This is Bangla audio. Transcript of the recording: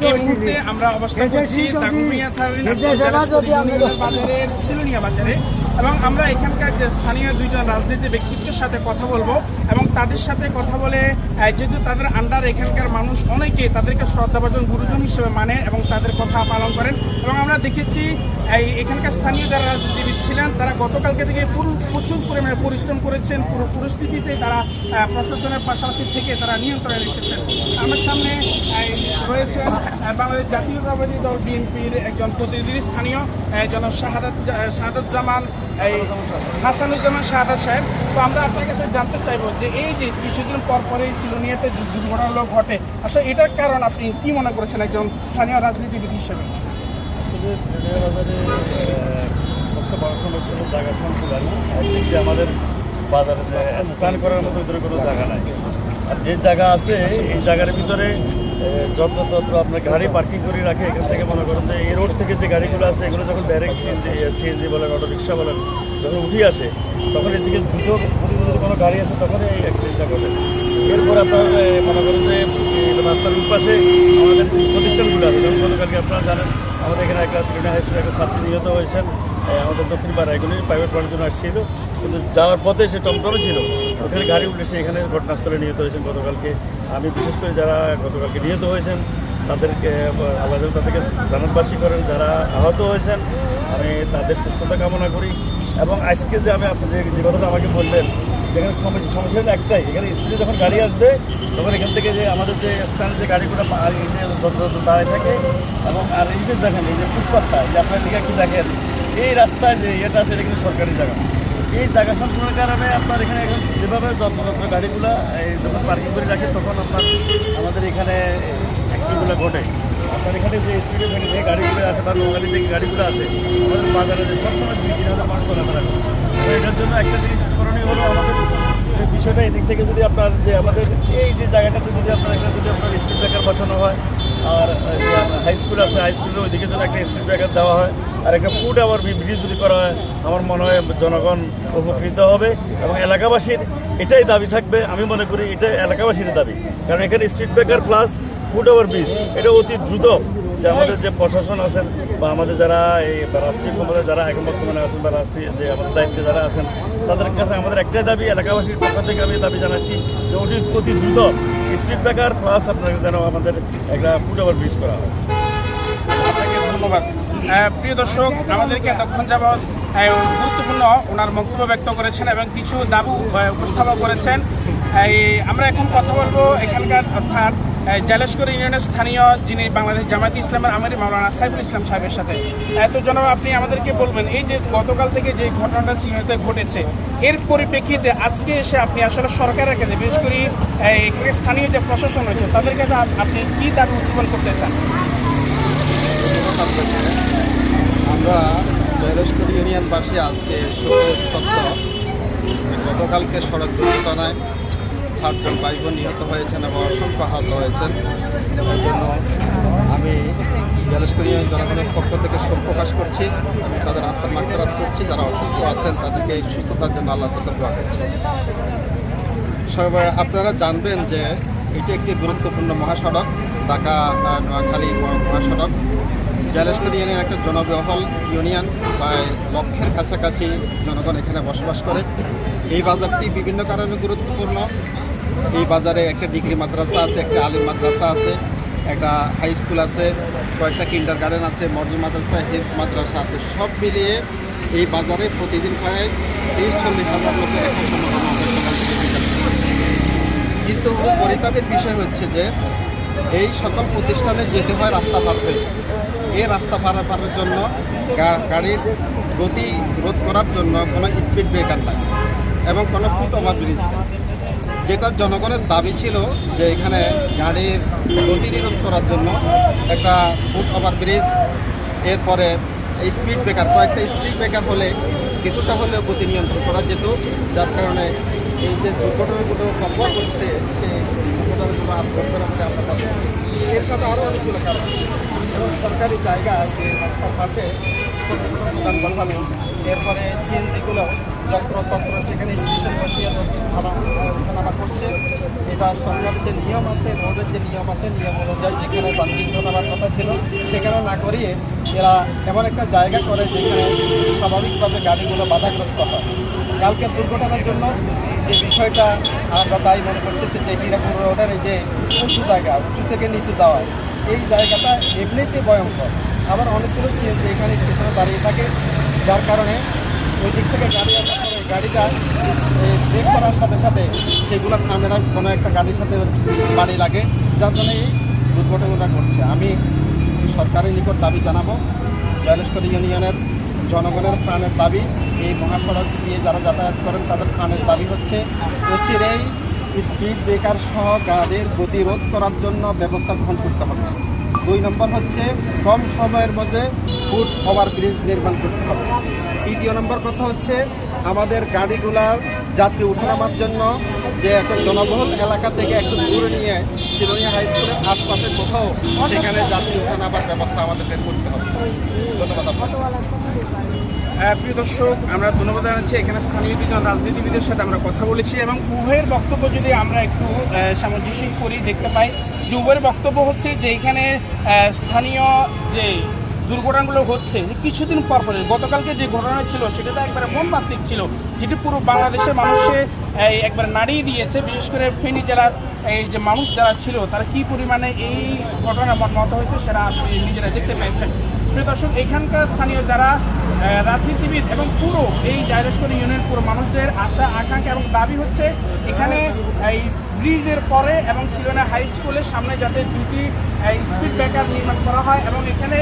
এই মুহূর্তে আমরা অবস্থান করছি দাগনভূঞা বাজারের শিলুনিয়া বাজারে, এবং আমরা এখানকার যে স্থানীয় দুইজন রাজনীতি ব্যক্তিত্বের সাথে কথা বলবো এবং তাদের সাথে কথা বলে, যেহেতু তাদের আন্ডার এখানকার মানুষ অনেকে তাদেরকে শ্রদ্ধাভাজন গুরুজন হিসেবে মানে এবং তাদের কথা পালন করেন। এবং আমরা দেখেছি এখানকার স্থানীয় যারা রাজনীতিবিদ ছিলেন তারা গতকালকে থেকে প্রচুর পরিমাণে পরিশ্রম করেছেন। পুরো পরিস্থিতিতে তারা প্রশাসনের পাশাপাশি থেকে তারা নিয়ন্ত্রণে এসেছেন। আমার সামনে রয়েছেন বাংলাদেশ জাতীয়তাবাদী দল বিএনপির একজন প্রতিনিধি স্থানীয় জনাব শাহাদাত হাসানুজ্জামান শাহাদাত সাহেব। তো আমরা আপনার কাছে জানতে চাইবো যে এই যে কিছুদিন পরপরই শিলুনিয়াতে দুর্ঘটনা ঘটে, আসলে এটার কারণ আপনি কি মনে করেছেন একজন স্থানীয় রাজনীতিবিদ হিসেবে? সবচেয়ে বড় সমস্যা হলো জায়গা সংকুলান। একদিক যে আমাদের বাজারে যে স্থান করার মতো ভিতরে কোনো জায়গা নাই, আর যে জায়গা আছে এই জায়গার ভিতরে যত্রতত্র আপনার গাড়ি পার্কিং করে রাখে। এখান থেকে মনে করেন যে এই রোড থেকে যে গাড়িগুলো আছে এগুলো যখন ডাইরেক্ট সিএনজি বলেন, অটো রিক্সা বলেন, যখন উঠে আসে তখন এদিকে দ্রুত কোনো গাড়ি আসে তখন এই অ্যাক্সিডেন্টটা ঘটে। এরপর আপনার মনে করেন যে রাস্তার পাশে আমাদের প্রতিষ্ঠানগুলো আছে, যেমন গতকালকে আপনারা জানেন আমাদের এখানে একটা শিলুনিয়া হাই স্কুলে একটা ছাত্রী নিহত হয়েছেন। আমাদের দক্ষিণ পাড়া এগুলি প্রাইভেট পড়ার জন্য আসছিল, কিন্তু যাওয়ার পথে সে টমটমে ছিল, ওখানে গাড়ি উঠে সে এখানে ঘটনাস্থলে নিহত হয়েছেন গতকালকে। আমি বিশেষ করে যারা গতকালকে নিহত হয়েছেন তাদেরকে আল্লাহ তাদেরকে জানাতবাসী করেন, যারা আহত হয়েছেন আমি তাদের সুস্থতা কামনা করি। এবং আজকে যে আমি আপনি যে কথাটা আমাকে বললেন, যেখানে সমস্যাটা একটাই, এখানে স্পিডে যখন গাড়ি আসবে তখন এখান থেকে যে আমাদের যে স্ট্যান্ডে যে গাড়িগুলো দাঁড়িয়ে থাকে, এবং আর এই যে দেখেন এই যে ফুটপাথটা, যে আপনার দিকে কি দেখেন এই রাস্তায় যে এটা আছে এটা কিন্তু সরকারি জায়গা। এই জায়গা সম্পূর্ণের কারণে আপনার এখানে এখন যেভাবে যত্রতত্র গাড়িগুলো যখন পার্কিং করে রাখে তখন আপনার আমাদের এখানে অ্যাক্সিডেন্টগুলো ঘটে। আপনার এখানে যে স্পিডে যে গাড়িগুলো আছে বা নোংরালি যে গাড়িগুলো আছে আমাদের বাজারে যে সবসময় 2-3 মানুষ চলাফেরা করে। তো এটার জন্য একটা জিনিস করণীয় হলো আমাদের এই বিষয়টা এদিক থেকে যদি আপনার যে আমাদের এই যে জায়গাটাতে যদি আপনার এখানে যদি আপনার স্পিড ব্রেকার বসানো হয়, আর হাই স্কুল আছে হাই স্কুলের ওইদিকে যদি একটা স্পিড ব্রেকার দেওয়া হয়, আর একটা ফুট ওভার ব্রিজ যদি করা হয়, আমার মনে হয় জনগণ উপকৃত হবে এবং এলাকাবাসীর এটাই দাবি থাকবে। আমি মনে করি এটা এলাকাবাসীর দাবি, কারণ এখানে speed breaker plus foot over bridge এটা অতি দ্রুত যে আমাদের যে প্রশাসন আছেন বা আমাদের যারা এই রাষ্ট্রীয় ক্ষমতায় যারা এখন বর্তমানে আছেন বা রাষ্ট্রীয় যে আমাদের দায়িত্বে যারা আছেন তাদের কাছে আমাদের একটাই দাবি, এলাকাবাসীর পক্ষ থেকে আমি দাবি জানাচ্ছি যে অতি দ্রুত স্পিড ব্রেকার প্লাস আপনাকে যেন আমাদের একটা ফুট ওভার ব্রিজ করা হয়। আপনাকে ধন্যবাদ। প্রিয় দর্শক, আমাদেরকে এতক্ষণ যাবৎ গুরুত্বপূর্ণ ওনার বক্তব্য ব্যক্ত করেছেন এবং কিছু দাবি উপস্থাপন করেছেন। আমরা এখন কথা বলবো এখানকার অর্থাৎ জালেশকর ইউনিয়নের স্থানীয় যিনি বাংলাদেশ জামায়াতে ইসলামের আমির মাওলানা সাইফুল ইসলাম সাহেবের সাথে। তো জনাব, আপনি আমাদেরকে বলবেন এই যে গতকাল থেকে যে ঘটনাটা সিলেটে ঘটেছে এর পরিপ্রেক্ষিতে আজকে এসে আপনি আসলে সরকারের কাছে, বিশেষ করে এখানে স্থানীয় যে প্রশাসন রয়েছে তাদের কাছে আপনি কী দাবি উত্থাপন করতে চান? আমরা জালেশকর ইউনিয়নবাসী আজকে শোকস্তব্ধ। গতকালকে সড়ক দুর্ঘটনায় 7 জন ভাই বোন নিহত হয়েছেন এবং অসংখ্য আহত হয়েছেন। এর জন্য আমি জালেশকর ইউনিয়ন জনগণের পক্ষ থেকে শোক প্রকাশ করছি। আমি তাদের আত্মার মাগফিরাত করছি, যারা অসুস্থ আছেন তাদেরকে এই সুস্থতার জন্য আল্লাহর কাছে দোয়া করছি। সবাই আপনারা জানবেন যে এটি একটি গুরুত্বপূর্ণ মহাসড়ক, ঢাকা নোয়াখালী মহাসড়ক। জালেশকর ইউনিয়ন একটা জনবহুল ইউনিয়ন, প্রায় লক্ষের কাছাকাছি জনগণ এখানে বসবাস করে। এই বাজারটি বিভিন্ন কারণে গুরুত্বপূর্ণ। এই বাজারে একটা ডিগ্রি মাদ্রাসা আছে, একটা আলিম মাদ্রাসা আছে, একটা হাই স্কুল আছে, কয়েকটা কিন্ডার গার্ডেন আছে, মডেল মাদ্রাসা, হিপস মাদ্রাসা আছে। সব মিলিয়ে এই বাজারে প্রতিদিন প্রায় 30-40 হাজার লোকের একটা সমাগম হবে সকাল থেকে বিকাল। কিন্তু পরিতাপের বিষয় হচ্ছে যে এই সকল প্রতিষ্ঠানে যেতে হয় রাস্তা পার হয়ে। এই রাস্তা পারার জন্য গাড়ির গতি রোধ করার জন্য কোনো স্পিড ব্রেকার নাই এবং কোনো ফুট ওভার ব্রিজ নেই। যেটা জনগণের দাবি ছিল যে এখানে গাড়ির গতি নিরোধ করার জন্য একটা ফুট ওভার ব্রিজ, এরপরে স্পিড ব্রেকার, কয়েকটা স্পিড ব্রেকার হলে কিছুটা হলেও গতি নিয়ন্ত্রণ করা যেত, যার কারণে এই যে দুর্ঘটনাগুলো কবর করছে সেই দুর্ঘটনাগুলো আর ঘটবে না বলে আমরা ভাবি। এর সাথে আরও অনেকগুলো কারণ, এবং সরকারি জায়গা যে রাস্তার পাশে দোকান বসানো, এরপরে সিএনজিগুলো যত্রতত্র সেখানে স্টেশন বসিয়ে ওঠানামা করছে। যা সরকার যে নিয়ম আছে, রোডের যে নিয়ম আছে, নিয়ম অনুযায়ী যেখানে যান্ত্রিক নামার কথা ছিল সেখানে না করিয়ে এরা এমন একটা জায়গা করে যেখানে স্বাভাবিকভাবে গাড়িগুলো বাধাগ্রস্ত হয়। কালকের দুর্ঘটনার জন্য যে বিষয়টা আমরা দায়ী মনে করতেছি যে হীরাপুর রোডের এই যে উঁচু জায়গা, উঁচু থেকে নিচে যাওয়া, এই জায়গাটা এমনিতে ভয়ঙ্কর। আবার অনেকগুলো সিএনজি এখানে স্টেশনে দাঁড়িয়ে থাকে, যার কারণে ওই দিক থেকে গাড়ি আসার পরে গাড়িটা ব্রেক করার সাথে সাথে সেগুলো থামে না, কোনো একটা গাড়ির সাথে বাড়ি লাগে, যার জন্য এই দুর্ঘটনাটা ঘটছে। আমি সরকারের নিকট দাবি জানাবো, জয়লেশ্বরী ইউনিয়নের জনগণের প্রাণের দাবি, এই মহাসড়ক দিয়ে যারা যাতায়াত করেন তাদের প্রাণের দাবি হচ্ছে অচিরেই স্পিড ব্রেকার সহ গাড়ির গতিরোধ করার জন্য ব্যবস্থা গ্রহণ করতে হবে। 2 নম্বর হচ্ছে কম সময়ের মধ্যে ফুট ওভারব্রিজ নির্মাণ করতে হবে। 3 নম্বর কথা হচ্ছে আমাদের গাড়িগুলার যাত্রী উঠানামার জন্য যে একটা জনবহুল এলাকা থেকে একটু দূরে নিয়ে শিরোনিয়া হাই স্কুলের আশপাশে কোথাও সেখানে যাত্রী উঠানামার ব্যবস্থা আমাদেরকে করতে হবে। ধন্যবাদ আপনাকে। প্রিয় দর্শক, আমরা ধন্যবাদ জানাচ্ছি। এখানে স্থানীয় দুজন রাজনীতিবিদের সাথে আমরা কথা বলেছি এবং উভয়ের বক্তব্য যদি আমরা একটু সামঞ্জস্য করি দেখতে পাই যে উভয়ের বক্তব্য হচ্ছে যে এখানে স্থানীয় যে দুর্ঘটনাগুলো হচ্ছে কিছুদিন পর পরে, গতকালকে যে ঘটনা ছিল সেটা তো একবারে মর্মান্তিক ছিল, যেটি পুরো বাংলাদেশের মানুষে একবার নাড়িয়ে দিয়েছে। বিশেষ করে ফেনী জেলার এই যে মানুষ যারা ছিল তারা কি পরিমাণে এই ঘটনা মর্মাহত হয়েছে সেটা নিজেরা দেখতে পেয়েছেন। প্রিয় দর্শক, এখানকার স্থানীয় যারা রাজনীতিবিদ এবং পুরো এই জয়লেশ্বরী ইউনিয়ন পুরো মানুষদের আশা আকাঙ্ক্ষা এবং দাবি হচ্ছে এখানে এই ব্রিজের পরে এবং শিরোনিয়া হাই স্কুলের সামনে যাতে 2টি স্পিড ব্রেকার নির্মাণ করা হয় এবং এখানে